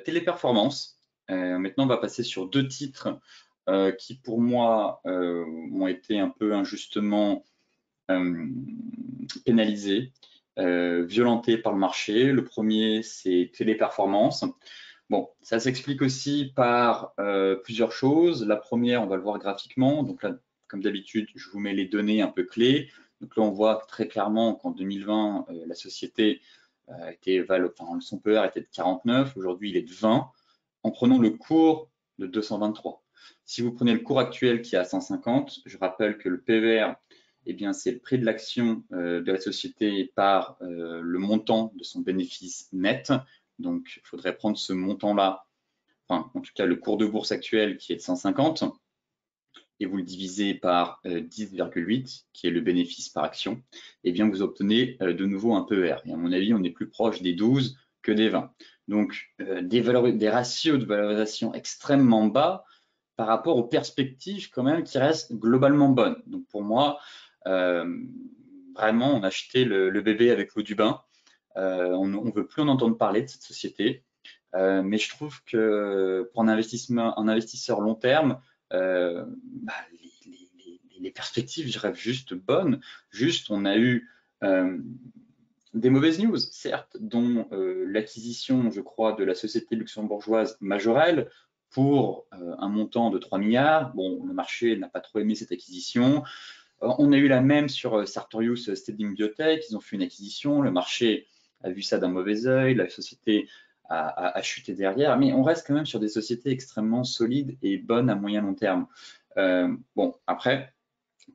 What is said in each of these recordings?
Téléperformance. Maintenant, on va passer sur deux titres qui, pour moi, ont été un peu injustement pénalisés, violentés par le marché. Le premier, c'est Téléperformance. Bon, ça s'explique aussi par plusieurs choses. La première, on va le voir graphiquement. Donc là, comme d'habitude, je vous mets les données un peu clés. Donc là, on voit très clairement qu'en 2020, la société son PER était de 49, aujourd'hui il est de 20, en prenant le cours de 223. Si vous prenez le cours actuel qui est à 150, je rappelle que le PER, eh bien, c'est le prix de l'action de la société par le montant de son bénéfice net. Donc, il faudrait prendre ce montant-là, enfin, en tout cas, le cours de bourse actuel qui est de 150, et vous le divisez par 10,8, qui est le bénéfice par action, et bien vous obtenez de nouveau un PER. Et à mon avis, on est plus proche des 12 que des 20. Donc, des ratios de valorisation extrêmement bas par rapport aux perspectives quand même qui restent globalement bonnes. Donc, pour moi, vraiment, on a acheté le bébé avec l'eau du bain. On ne veut plus en entendre parler de cette société. Mais je trouve que pour un investisseur long terme, les perspectives, je rêve juste bonnes. Juste, on a eu des mauvaises news, certes, dont l'acquisition, je crois, de la société luxembourgeoise Majorel pour un montant de 3 milliards. Bon, le marché n'a pas trop aimé cette acquisition. On a eu la même sur Sartorius Steading Biotech. Ils ont fait une acquisition. Le marché a vu ça d'un mauvais œil. La société a chuté derrière. Mais on reste quand même sur des sociétés extrêmement solides et bonnes à moyen long terme. Bon, après,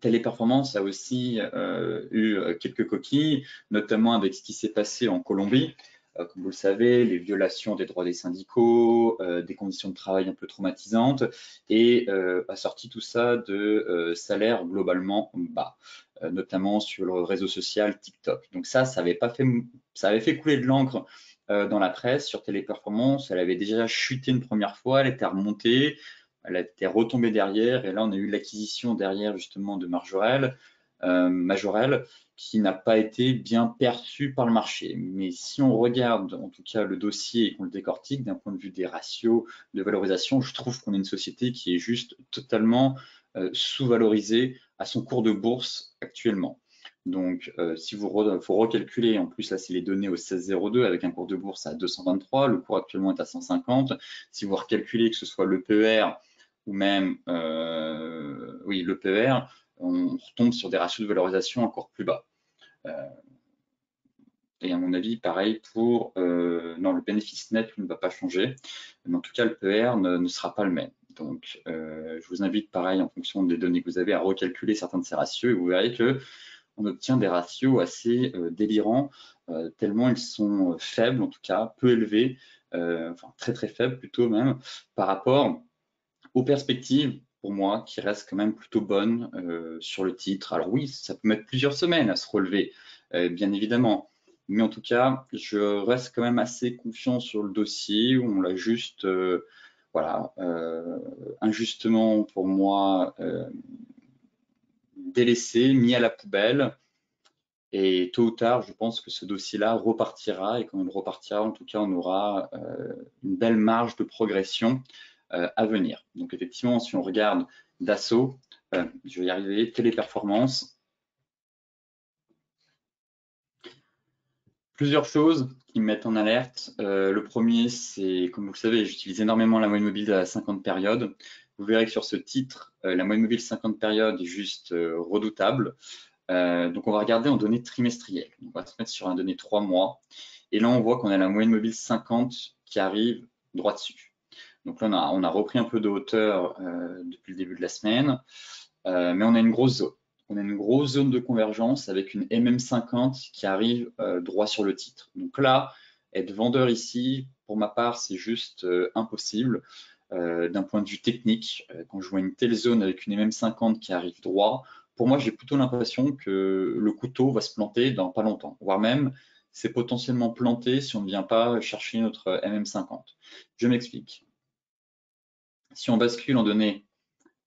Téléperformance a aussi eu quelques coquilles, notamment avec ce qui s'est passé en Colombie. Comme vous le savez, les violations des droits des syndicaux, des conditions de travail un peu traumatisantes, et a sorti tout ça de salaires globalement bas, notamment sur le réseau social TikTok. Donc ça avait fait couler de l'encre dans la presse sur Téléperformance. Elle avait déjà chuté une première fois, elle était remontée. Elle a été retombée derrière, et là on a eu l'acquisition derrière justement de Majorel, qui n'a pas été bien perçue par le marché. Mais si on regarde en tout cas le dossier et qu'on le décortique d'un point de vue des ratios de valorisation, je trouve qu'on est une société qui est juste totalement sous-valorisée à son cours de bourse actuellement. Donc, si faut recalculer, en plus là c'est les données au 16,02 avec un cours de bourse à 223, le cours actuellement est à 150. Si vous recalculez que ce soit le PER ou même le PER, on retombe sur des ratios de valorisation encore plus bas. Et à mon avis, pareil pour non, le bénéfice net ne va pas changer, mais en tout cas le PER ne sera pas le même. Donc, je vous invite, pareil, en fonction des données que vous avez, à recalculer certains de ces ratios, et vous verrez que on obtient des ratios assez délirants, tellement ils sont faibles, en tout cas peu élevés, enfin très très faibles plutôt même, par rapport aux perspectives, pour moi, qui restent quand même plutôt bonnes sur le titre. Alors oui, ça peut mettre plusieurs semaines à se relever, bien évidemment. Mais en tout cas, je reste quand même assez confiant sur le dossier, où on l'a juste, injustement pour moi, délaissé, mis à la poubelle. Et tôt ou tard, je pense que ce dossier-là repartira, et quand il repartira, en tout cas, on aura une belle marge de progression à venir. Donc effectivement, si on regarde Dassault, je vais y arriver, Téléperformance, plusieurs choses qui me mettent en alerte. Le premier, c'est, comme vous le savez, j'utilise énormément la moyenne mobile à 50 périodes. Vous verrez que sur ce titre, la moyenne mobile 50 périodes est juste redoutable. Donc on va regarder en données trimestrielles. On va se mettre sur un donné 3 mois. Et là, on voit qu'on a la moyenne mobile 50 qui arrive droit dessus. Donc là, on a repris un peu de hauteur depuis le début de la semaine, mais on a une grosse zone. On a une grosse zone de convergence avec une MM50 qui arrive droit sur le titre. Donc là, être vendeur ici, pour ma part, c'est juste impossible. D'un point de vue technique, quand je vois une telle zone avec une MM50 qui arrive droit, pour moi, j'ai plutôt l'impression que le couteau va se planter dans pas longtemps, voire même c'est potentiellement planté si on ne vient pas chercher notre MM50. Je m'explique. Si on bascule en données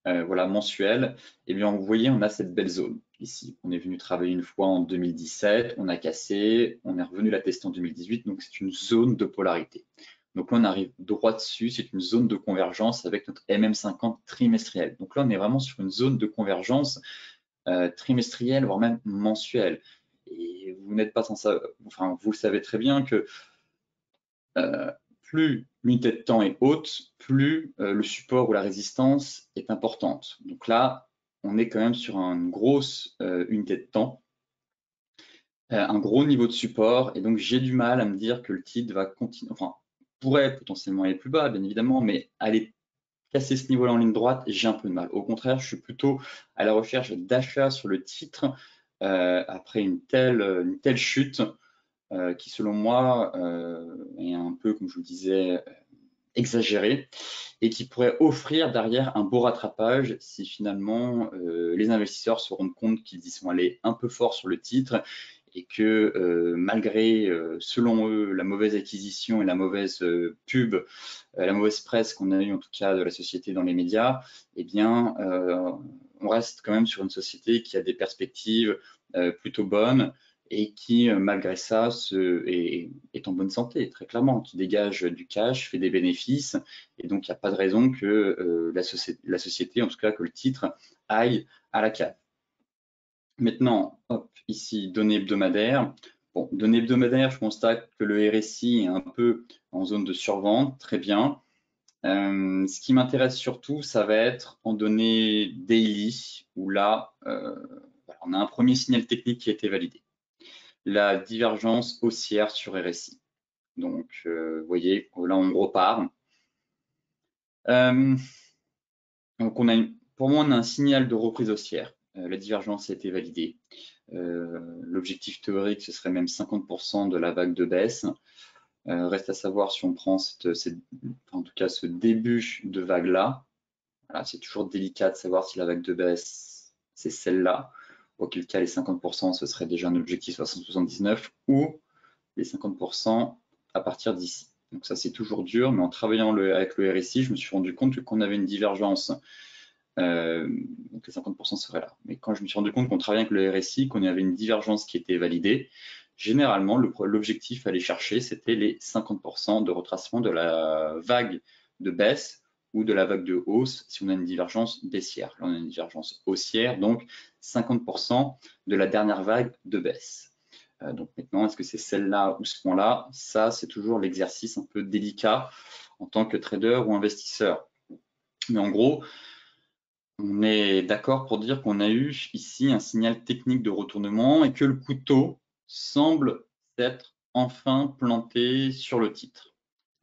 mensuelles, eh bien, vous voyez, on a cette belle zone ici. On est venu travailler une fois en 2017, on a cassé, on est revenu la tester en 2018, donc c'est une zone de polarité. Donc là, on arrive droit dessus, c'est une zone de convergence avec notre MM50 trimestriel. Donc là, on est vraiment sur une zone de convergence trimestrielle, voire même mensuelle. Et vous n'êtes pas sans ça, enfin, vous le savez très bien que plus l'unité de temps est haute, plus le support ou la résistance est importante. Donc là, on est quand même sur une grosse unité de temps, un gros niveau de support, et donc j'ai du mal à me dire que le titre va continuer, enfin, pourrait potentiellement aller plus bas, bien évidemment, mais aller casser ce niveau-là en ligne droite, j'ai un peu de mal. Au contraire, je suis plutôt à la recherche d'achats sur le titre après une telle chute qui, selon moi, est un peu, comme je vous le disais, exagérée et qui pourrait offrir derrière un beau rattrapage si finalement les investisseurs se rendent compte qu'ils y sont allés un peu fort sur le titre et que malgré, selon eux, la mauvaise acquisition et la mauvaise pub, la mauvaise presse qu'on a eue en tout cas de la société dans les médias, eh bien, on reste quand même sur une société qui a des perspectives plutôt bonnes et qui, malgré ça, est en bonne santé, très clairement, qui dégage du cash, fait des bénéfices, et donc il n'y a pas de raison que la société, en tout cas que le titre, aille à la cave. Maintenant, hop, ici, données hebdomadaires. Bon, données hebdomadaires, je constate que le RSI est un peu en zone de survente, très bien. Ce qui m'intéresse surtout, ça va être en données daily, où là, on a un premier signal technique qui a été validé. La divergence haussière sur RSI. Donc, vous voyez, là, on repart. Donc, pour moi, on a un signal de reprise haussière. La divergence a été validée. L'objectif théorique, ce serait même 50% de la vague de baisse. Reste à savoir si on prend en tout cas ce début de vague-là. Voilà, c'est toujours délicat de savoir si la vague de baisse, c'est celle-là. Auquel cas, les 50%, ce serait déjà un objectif 679 ou les 50% à partir d'ici. Donc ça, c'est toujours dur, mais en travaillant avec le RSI, je me suis rendu compte qu'on avait une divergence. Donc les 50% seraient là. Mais quand je me suis rendu compte qu'on travaillait avec le RSI, qu'on avait une divergence qui était validée, généralement, l'objectif à aller chercher, c'était les 50% de retracement de la vague de baisse ou de la vague de hausse si on a une divergence baissière. Là, on a une divergence haussière, donc 50% de la dernière vague de baisse. Donc maintenant, est-ce que c'est celle-là ou ce point-là? Ça, c'est toujours l'exercice un peu délicat en tant que trader ou investisseur. Mais en gros, on est d'accord pour dire qu'on a eu ici un signal technique de retournement et que le couteau semble s'être enfin planté sur le titre.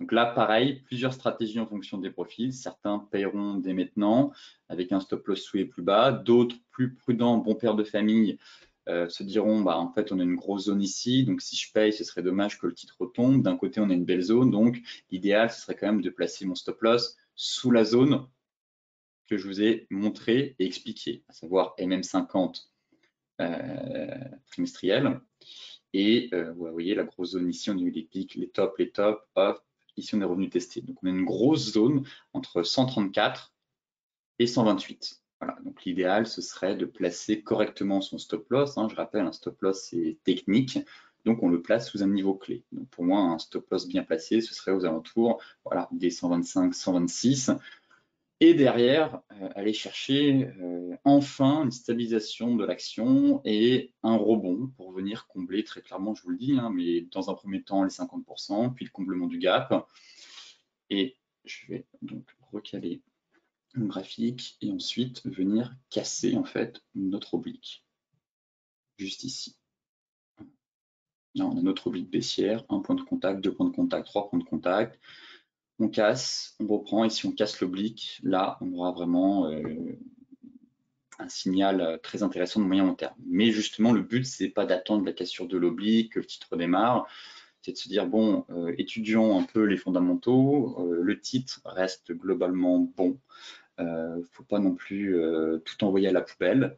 Donc là, pareil, plusieurs stratégies en fonction des profils. Certains paieront dès maintenant avec un stop loss sous les plus bas. D'autres, plus prudents, bons pères de famille, se diront, bah, en fait, on a une grosse zone ici, donc si je paye, ce serait dommage que le titre retombe. D'un côté, on a une belle zone, donc l'idéal, ce serait quand même de placer mon stop loss sous la zone que je vous ai montré et expliqué, à savoir MM50 trimestriel. Et vous voyez la grosse zone ici, on a eu les pics, les tops, hop, ici on est revenu tester. Donc on a une grosse zone entre 134 et 128. Voilà, donc l'idéal, ce serait de placer correctement son stop loss. Hein. Je rappelle, un stop loss, c'est technique, donc on le place sous un niveau clé. Donc pour moi, un stop loss bien placé, ce serait aux alentours voilà, des 125, 126. Et derrière, aller chercher enfin une stabilisation de l'action et un rebond pour venir combler très clairement, je vous le dis, hein, mais dans un premier temps les 50%, puis le comblement du gap. Et je vais donc recaler un graphique et ensuite venir casser en fait notre oblique. Juste ici. Là, on a notre oblique baissière, un point de contact, deux points de contact, trois points de contact. On casse, on reprend, et si on casse l'oblique, là, on aura vraiment un signal très intéressant de moyen long terme. Mais justement, le but, c'est pas d'attendre la cassure de l'oblique, que le titre démarre, c'est de se dire, bon, étudions un peu les fondamentaux, le titre reste globalement bon, faut pas non plus tout envoyer à la poubelle.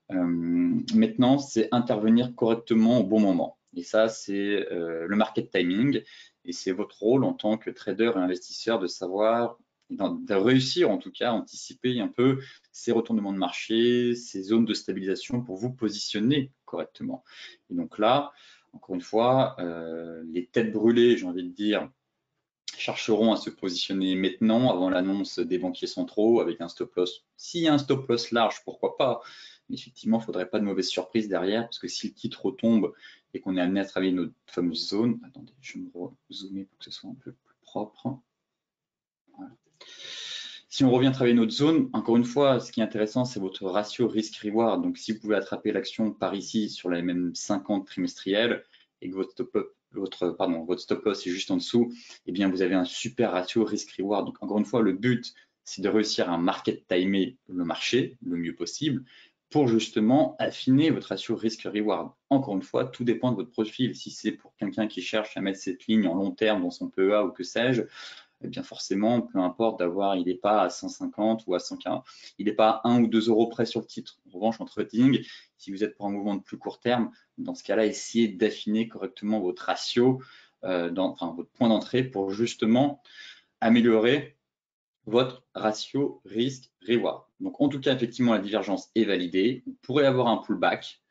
Maintenant, c'est intervenir correctement au bon moment. Et ça, c'est le market timing. Et c'est votre rôle en tant que trader et investisseur de savoir, de réussir en tout cas à anticiper un peu ces retournements de marché, ces zones de stabilisation pour vous positionner correctement. Et donc là, encore une fois, les têtes brûlées, j'ai envie de dire, chercheront à se positionner maintenant avant l'annonce des banquiers centraux avec un stop loss. S'il y a un stop loss large, pourquoi pas? Mais effectivement, il ne faudrait pas de mauvaises surprises derrière, parce que si le titre retombe et qu'on est amené à travailler notre fameuse zone, attendez, je vais me zoomer pour que ce soit un peu plus propre. Voilà. Si on revient travailler notre zone, encore une fois, ce qui est intéressant, c'est votre ratio risque-reward. Donc, si vous pouvez attraper l'action par ici sur la même 50 trimestrielle et que votre stop loss est juste en dessous, eh bien, vous avez un super ratio risque-reward. Donc, encore une fois, le but, c'est de réussir à market timer le marché le mieux possible pour justement affiner votre ratio risque-reward. Encore une fois, tout dépend de votre profil. Si c'est pour quelqu'un qui cherche à mettre cette ligne en long terme dans son PEA ou que sais-je, eh bien forcément, peu importe d'avoir, il n'est pas à 150 ou à 115, il n'est pas à 1 ou 2 euros près sur le titre. En revanche, en trading, si vous êtes pour un mouvement de plus court terme, dans ce cas-là, essayez d'affiner correctement votre ratio, votre point d'entrée pour justement améliorer votre ratio risque-reward. Donc, en tout cas, effectivement, la divergence est validée. Vous pourrez avoir un pullback.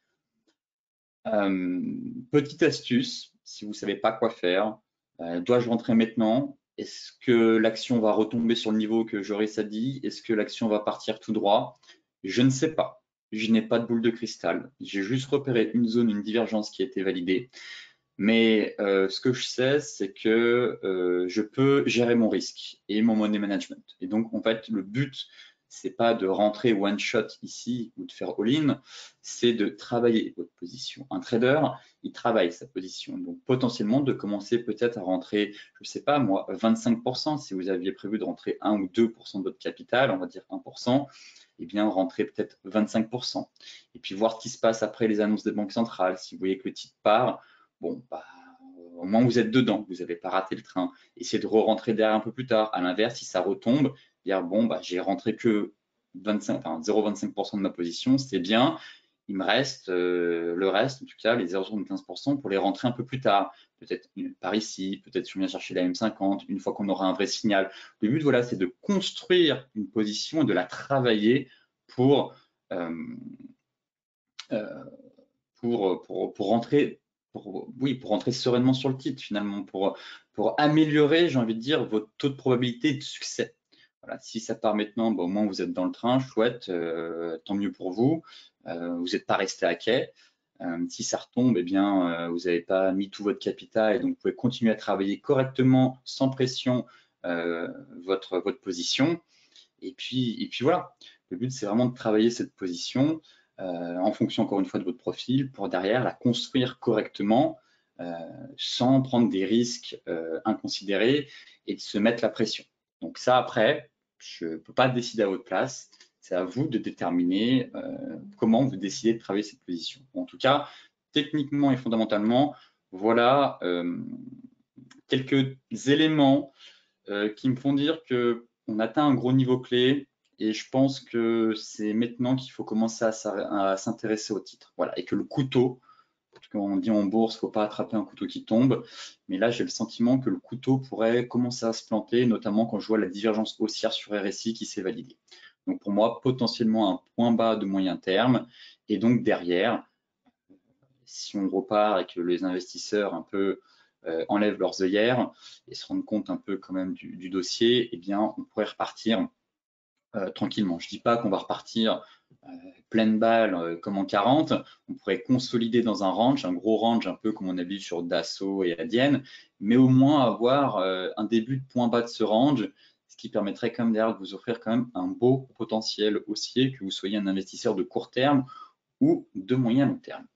Petite astuce, si vous ne savez pas quoi faire, dois-je rentrer maintenant? Est-ce que l'action va retomber sur le niveau que Joris a dit? Est-ce que l'action va partir tout droit? Je ne sais pas. Je n'ai pas de boule de cristal. J'ai juste repéré une zone, une divergence qui a été validée. Mais ce que je sais, c'est que je peux gérer mon risque et mon money management. Et donc, en fait, le but, c'est pas de rentrer one shot ici ou de faire all-in, c'est de travailler votre position. Un trader, il travaille sa position. Donc, potentiellement, de commencer peut-être à rentrer, je sais pas moi, 25%. Si vous aviez prévu de rentrer 1 ou 2% de votre capital, on va dire 1%, eh bien, rentrer peut-être 25%. Et puis, voir ce qui se passe après les annonces des banques centrales. Si vous voyez que le titre part, bon, bah, au moins vous êtes dedans, vous n'avez pas raté le train. Essayez de re-rentrer derrière un peu plus tard. À l'inverse, si ça retombe, dire bon, bah, j'ai rentré que 0,25% de ma position, c'est bien. Il me reste le reste, en tout cas les 0,75% pour les rentrer un peu plus tard. Peut-être par ici, peut-être si on vient chercher la M50, une fois qu'on aura un vrai signal. Le but, voilà, c'est de construire une position et de la travailler pour, euh, euh, pour rentrer pour rentrer sereinement sur le titre finalement, pour améliorer, j'ai envie de dire, votre taux de probabilité de succès. Voilà, si ça part maintenant, au moins vous êtes dans le train, chouette, tant mieux pour vous. Vous n'êtes pas resté à quai. Si ça retombe, eh bien, vous n'avez pas mis tout votre capital et donc vous pouvez continuer à travailler correctement, sans pression, votre position. Et puis voilà, le but, c'est vraiment de travailler cette position en fonction, encore une fois, de votre profil pour derrière la construire correctement sans prendre des risques inconsidérés et de se mettre la pression. Donc ça, après, je ne peux pas décider à votre place. C'est à vous de déterminer comment vous décidez de travailler cette position. En tout cas, techniquement et fondamentalement, voilà quelques éléments qui me font dire qu'on atteint un gros niveau clé et je pense que c'est maintenant qu'il faut commencer à s'intéresser au titre. Voilà, et que le couteau, quand on dit en bourse, il ne faut pas attraper un couteau qui tombe, mais là j'ai le sentiment que le couteau pourrait commencer à se planter, notamment quand je vois la divergence haussière sur RSI qui s'est validée. Donc pour moi, potentiellement un point bas de moyen terme, et donc derrière, si on repart et que les investisseurs un peu enlèvent leurs œillères et se rendent compte un peu quand même du dossier, eh bien, on pourrait repartir tranquillement. Je ne dis pas qu'on va repartir pleine balle comme en 40. On pourrait consolider dans un range, un gros range un peu comme on a vu sur Dassault et Adyen, mais au moins avoir un début de point bas de ce range, ce qui permettrait quand même derrière de vous offrir quand même un beau potentiel haussier, que vous soyez un investisseur de court terme ou de moyen long terme.